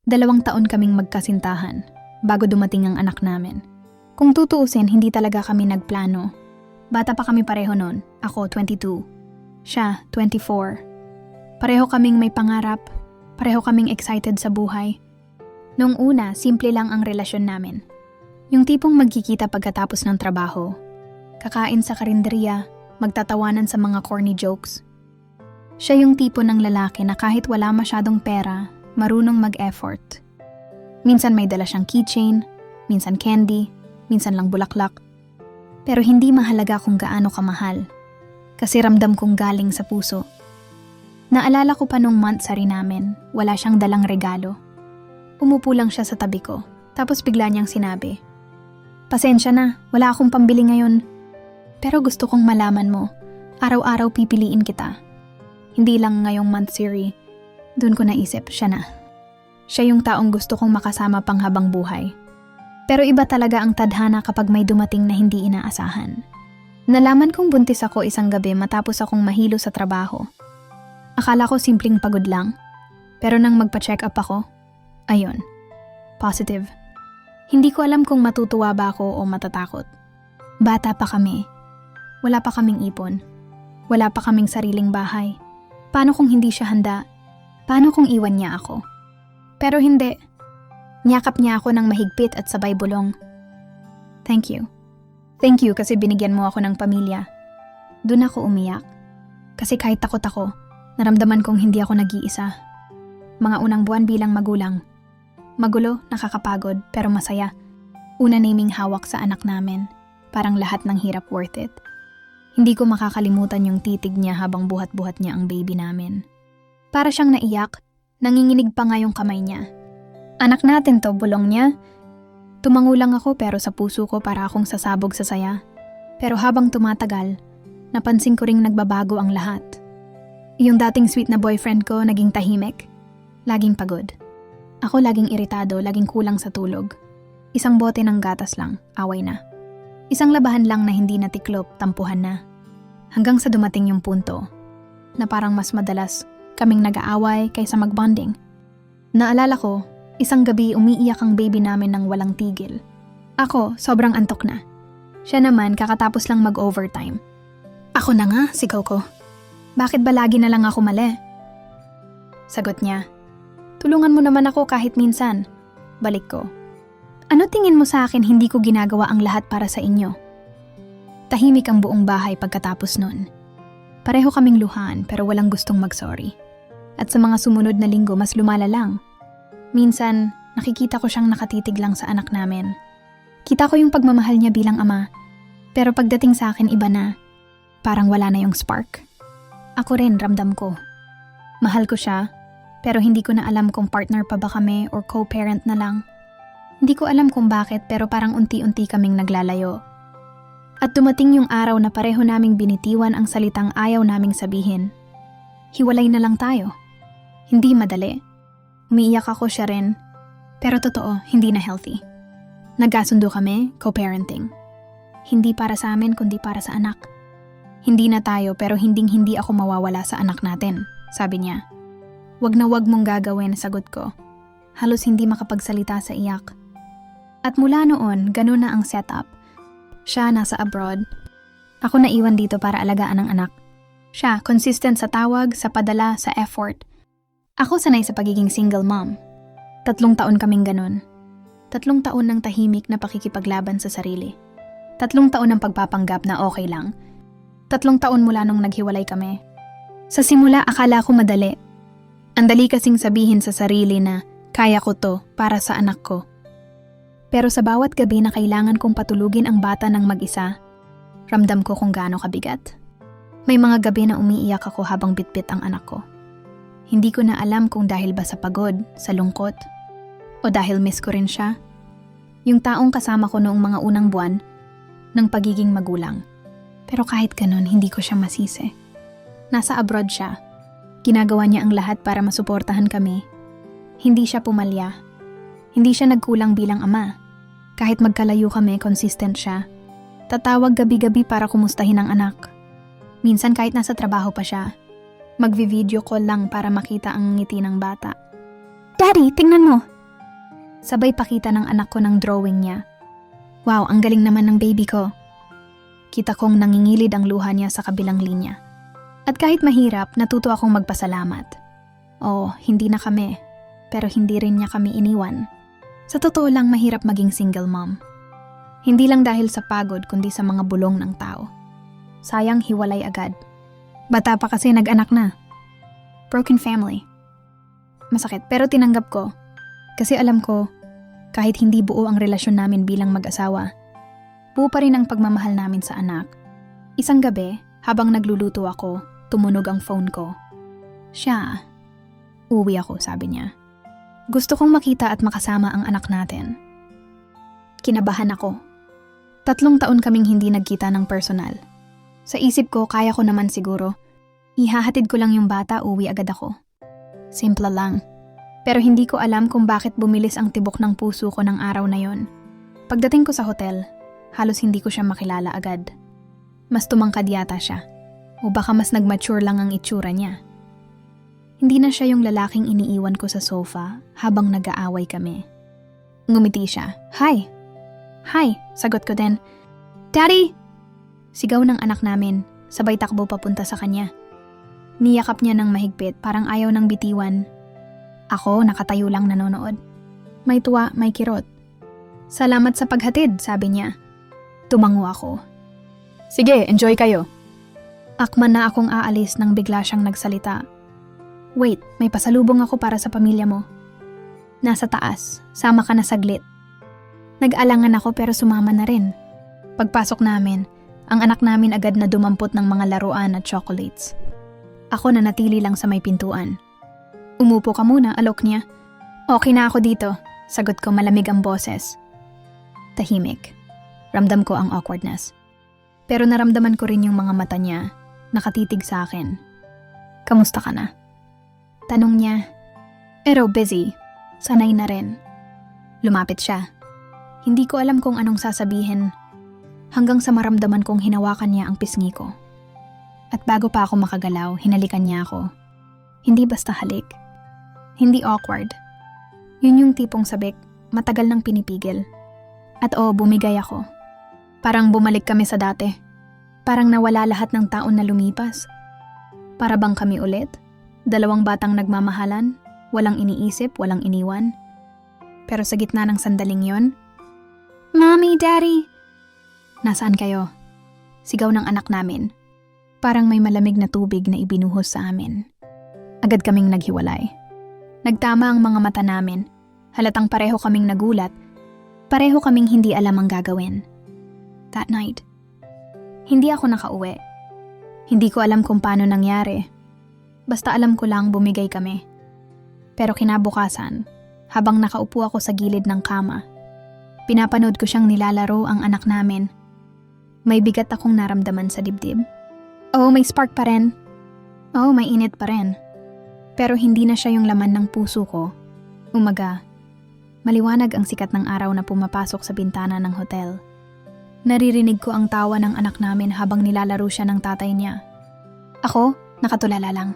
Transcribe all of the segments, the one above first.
2 taon kaming magkasintahan bago dumating ang anak namin. Kung tutuusin, hindi talaga kami nagplano. Bata pa kami pareho noon, ako 22, siya 24. Pareho kaming may pangarap, pareho kaming excited sa buhay. Noong una, simple lang ang relasyon namin. Yung tipong magkikita pagkatapos ng trabaho, kakain sa karinderya, magtatawanan sa mga corny jokes. Siya yung tipo ng lalaki na kahit wala masyadong pera, marunong mag-effort. Minsan may dala siyang keychain, minsan candy, minsan lang bulaklak. Pero hindi mahalaga kung gaano kamahal, kasi ramdam kong galing sa puso. Naalala ko pa nung monthsary namin, wala siyang dalang regalo. Umupo lang siya sa tabi ko, tapos bigla niyang sinabi, "Pasensya na, wala akong pambili ngayon. Pero gusto kong malaman mo, araw-araw pipiliin kita. Hindi lang ngayong monthsary." Doon ko naisip, siya na. Siya yung taong gusto kong makasama pang habang buhay. Pero iba talaga ang tadhana kapag may dumating na hindi inaasahan. Nalaman kong buntis ako isang gabi matapos akong mahilo sa trabaho. Akala ko simpleng pagod lang. Pero nang magpa-check up ako, ayun, positive. Hindi ko alam kung matutuwa ba ako o matatakot. Bata pa kami. Wala pa kaming ipon. Wala pa kaming sariling bahay. Paano kung hindi siya handa? Paano kung iwan niya ako? Pero hindi. Niyakap niya ako ng mahigpit at sabay bulong. Thank you. Thank you kasi binigyan mo ako ng pamilya. Doon ako umiyak. Kasi kahit takot ako, naramdaman kong hindi ako nag-iisa. Mga unang buwan bilang magulang. Magulo, nakakapagod, pero masaya. Una naming hawak sa anak namin. Parang lahat ng hirap worth it. Hindi ko makakalimutan yung titig niya habang buhat-buhat niya ang baby namin. Para siyang naiyak, nanginginig pa nga yung kamay niya. Anak natin to, bulong niya. Tumango lang ako pero sa puso ko para akong sasabog sa saya. Pero habang tumatagal, napansin ko ring nagbabago ang lahat. Yung dating sweet na boyfriend ko naging tahimik. Laging pagod. Ako laging iritado, laging kulang sa tulog. Isang bote ng gatas lang, away na. Isang labahan lang na hindi natiklop, tampuhan na. Hanggang sa dumating yung punto na parang mas madalas kaming nag-aaway kaysa mag-bonding. Naalala ko, isang gabi umiiyak ang baby namin ng walang tigil. Ako, sobrang antok na. Siya naman kakatapos lang mag-overtime. Ako na nga, sigaw ko. Bakit ba lagi na lang ako mali? Sagot niya, tulungan mo naman ako kahit minsan. Balik ko. Ano tingin mo sa akin hindi ko ginagawa ang lahat para sa inyo? Tahimik ang buong bahay pagkatapos nun. Pareho kaming luhaan pero walang gustong mag-sorry. At sa mga sumunod na linggo mas lumala lang. Minsan, nakikita ko siyang nakatitig lang sa anak namin. Kita ko yung pagmamahal niya bilang ama. Pero pagdating sa akin iba na. Parang wala na yung spark. Ako rin, ramdam ko. Mahal ko siya, pero hindi ko na alam kung partner pa ba kami or co-parent na lang. Hindi ko alam kung bakit pero parang unti-unti kaming naglalayo. At dumating yung araw na pareho naming binitiwan ang salitang ayaw naming sabihin. Hiwalay na lang tayo. Hindi madali. Umiiyak ako, siya rin. Pero totoo, hindi na healthy. Nagkasundo kami, co-parenting. Hindi para sa amin kundi para sa anak. Hindi na tayo pero hinding-hindi ako mawawala sa anak natin, sabi niya. Wag na wag mong gagawin, sagot ko. Halos hindi makapagsalita sa iyak. At mula noon, ganun na ang setup. Siya nasa abroad. Ako naiwan dito para alagaan ang anak. Siya, consistent sa tawag, sa padala, sa effort. Ako sanay sa pagiging single mom. 3 taon kaming ganun. 3 taon ng tahimik na pakikipaglaban sa sarili. 3 taon ng pagpapanggap na okay lang. 3 taon mula nung naghiwalay kami. Sa simula, akala ko madali. Ang dali kasing sabihin sa sarili na kaya ko to para sa anak ko. Pero sa bawat gabi na kailangan kong patulugin ang bata ng mag-isa, ramdam ko kung gaano kabigat. May mga gabi na umiiyak ako habang bitbit ang anak ko. Hindi ko na alam kung dahil ba sa pagod, sa lungkot, o dahil miss ko rin siya. Yung taong kasama ko noong mga unang buwan ng pagiging magulang. Pero kahit ganun, hindi ko siya masisi. Nasa abroad siya. Ginagawa niya ang lahat para masuportahan kami. Hindi siya pumalya. Hindi siya nagkulang bilang ama. Kahit magkalayo kami, consistent siya. Tatawag gabi-gabi para kumustahin ang anak. Minsan kahit nasa trabaho pa siya, magvi-video call lang para makita ang ngiti ng bata. Daddy, tingnan mo! Sabay pakita ng anak ko ng drawing niya. Wow, ang galing naman ng baby ko. Kita kong nangingilid ang luha niya sa kabilang linya. At kahit mahirap, natuto akong magpasalamat. Oo, hindi na kami. Pero hindi rin niya kami iniwan. Sa totoo lang, mahirap maging single mom. Hindi lang dahil sa pagod, kundi sa mga bulong ng tao. Sayang hiwalay agad. Bata pa kasi nag-anak na. Broken family. Masakit, pero tinanggap ko. Kasi alam ko, kahit hindi buo ang relasyon namin bilang mag-asawa, buo pa rin ang pagmamahal namin sa anak. Isang gabi, habang nagluluto ako, tumunog ang phone ko. Siya. Uwi ako, sabi niya. Gusto kong makita at makasama ang anak natin. Kinabahan ako. 3 taon kaming hindi nagkita ng personal. Sa isip ko, kaya ko naman siguro. Ihahatid ko lang yung bata, uwi agad ako. Simple lang. Pero hindi ko alam kung bakit bumilis ang tibok ng puso ko ng araw na yon. Pagdating ko sa hotel, halos hindi ko siya makilala agad. Mas tumangkad yata siya. O baka mas nag-mature lang ang itsura niya. Hindi na siya yung lalaking iniiwan ko sa sofa habang nag-aaway kami. Ngumiti siya. Hi! Hi! Sagot ko din. Daddy! Sigaw ng anak namin, sabay takbo papunta sa kanya. Niyakap niya ng mahigpit, parang ayaw ng bitiwan. Ako, nakatayo lang nanonood. May tuwa, may kirot. Salamat sa paghatid, sabi niya. Tumango ako. Sige, enjoy kayo. Akman na akong aalis nang bigla siyang nagsalita. Wait, may pasalubong ako para sa pamilya mo. Nasa taas, sama ka na saglit. Nag-alangan ako pero sumama na rin. Pagpasok namin, ang anak namin agad na dumampot ng mga laruan at chocolates. Ako na natili lang sa may pintuan. Umupo ka muna, alok niya. Okay na ako dito, sagot ko malamig ang boses. Tahimik. Ramdam ko ang awkwardness. Pero naramdaman ko rin yung mga mata niya, nakatitig sa akin. Kamusta ka na? Tanong niya. Pero busy, sanay na rin. Lumapit siya. Hindi ko alam kung anong sasabihin hanggang sa maramdaman kong hinawakan niya ang pisngi ko. At bago pa ako makagalaw, hinalikan niya ako. Hindi basta halik. Hindi awkward. Yun yung tipong sabik, matagal nang pinipigil. At bumigay ako. Parang bumalik kami sa dati. Parang nawala lahat ng taon na lumipas. Para bang kami ulit? 2 batang nagmamahalan, walang iniisip, walang iniwan. Pero sa gitna ng sandaling yon, Mommy, Daddy! Nasaan kayo? Sigaw ng anak namin. Parang may malamig na tubig na ibinuhos sa amin. Agad kaming naghiwalay. Nagtama ang mga mata namin. Halatang pareho kaming nagulat. Pareho kaming hindi alam ang gagawin. That night, hindi ako nakauwi. Hindi ko alam kung paano nangyari. Basta alam ko lang bumigay kami. Pero kinabukasan, habang nakaupo ako sa gilid ng kama, pinapanood ko siyang nilalaro ang anak namin. May bigat akong naramdaman sa dibdib. May spark pa rin. May init pa rin. Pero hindi na siya yung laman ng puso ko. Umaga, maliwanag ang sikat ng araw na pumapasok sa bintana ng hotel. Naririnig ko ang tawa ng anak namin habang nilalaro siya ng tatay niya. Ako, nakatulala lang.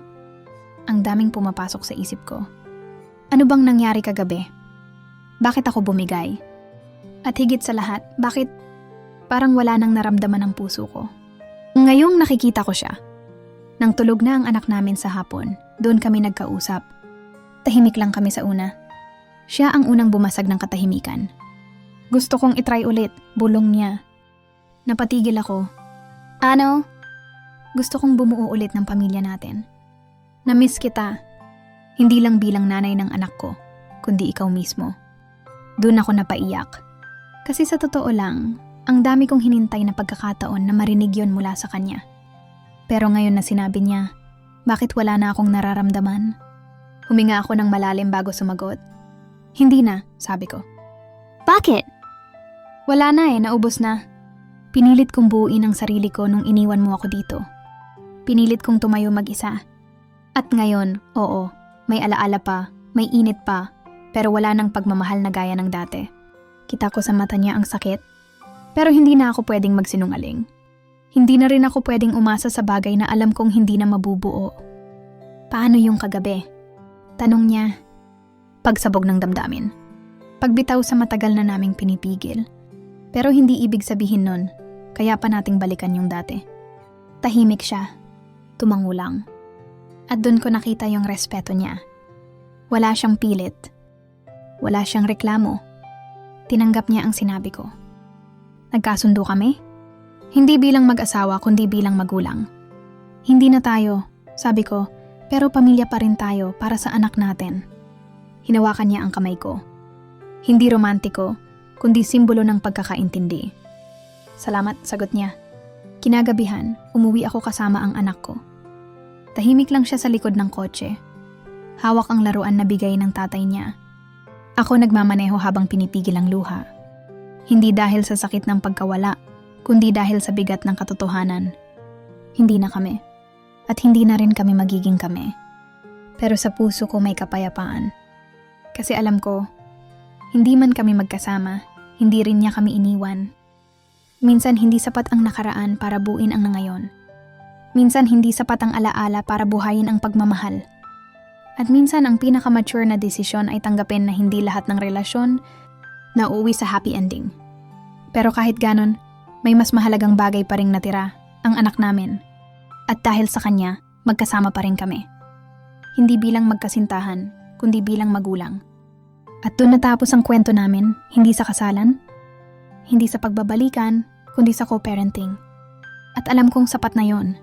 Ang daming pumapasok sa isip ko. Ano bang nangyari kagabi? Bakit ako bumigay? At higit sa lahat, bakit parang wala nang naramdaman ang puso ko? Ngayong nakikita ko siya. Nang tulog na ang anak namin sa hapon, doon kami nagkausap. Tahimik lang kami sa una. Siya ang unang bumasag ng katahimikan. Gusto kong itry ulit, bulong niya. Napatigil ako. Ano? Gusto kong bumuo ulit ng pamilya natin. Na-miss kita. Hindi lang bilang nanay ng anak ko, kundi ikaw mismo. Doon ako napaiyak. Kasi sa totoo lang, ang dami kong hinintay na pagkakataon na marinig yon mula sa kanya. Pero ngayon na sinabi niya, bakit wala na akong nararamdaman? Huminga ako ng malalim bago sumagot. Hindi na, sabi ko. Bakit? Wala na naubos na. Pinilit kong buuin ang sarili ko nung iniwan mo ako dito. Pinilit kong tumayo mag-isa. At ngayon, oo, may alaala pa, may init pa, pero wala nang pagmamahal na gaya ng dati. Kita ko sa mata niya ang sakit, pero hindi na ako pwedeng magsinungaling. Hindi na rin ako pwedeng umasa sa bagay na alam kong hindi na mabubuo. Paano yung kagabi? Tanong niya, pagsabog ng damdamin. Pagbitaw sa matagal na naming pinipigil. Pero hindi ibig sabihin nun, kaya pa nating balikan yung dati. Tahimik siya. Tumango lang. At dun ko nakita yung respeto niya. Wala siyang pilit. Wala siyang reklamo. Tinanggap niya ang sinabi ko. Nagkasundo kami? Hindi bilang mag-asawa kundi bilang magulang. Hindi na tayo, sabi ko, pero pamilya pa rin tayo para sa anak natin. Hinawakan niya ang kamay ko. Hindi romantiko, kundi simbolo ng pagkakaintindi. Salamat, sagot niya. Kinagabihan, umuwi ako kasama ang anak ko. Tahimik lang siya sa likod ng kotse. Hawak ang laruan na bigay ng tatay niya. Ako nagmamaneho habang pinipigil ang luha. Hindi dahil sa sakit ng pagkawala, kundi dahil sa bigat ng katotohanan. Hindi na kami. At hindi na rin kami magiging kami. Pero sa puso ko may kapayapaan. Kasi alam ko, hindi man kami magkasama, hindi rin niya kami iniwan. Minsan hindi sapat ang nakaraan para buuin ang ngayon. Minsan hindi sapat ang alaala para buhayin ang pagmamahal. At minsan ang pinakamature na desisyon ay tanggapin na hindi lahat ng relasyon na uuwi sa happy ending. Pero kahit ganon, may mas mahalagang bagay pa ring natira, ang anak namin. At dahil sa kanya, magkasama pa rin kami. Hindi bilang magkasintahan, kundi bilang magulang. At doon natapos ang kwento namin, hindi sa kasalan, hindi sa pagbabalikan, kundi sa co-parenting. At alam kong sapat na yon.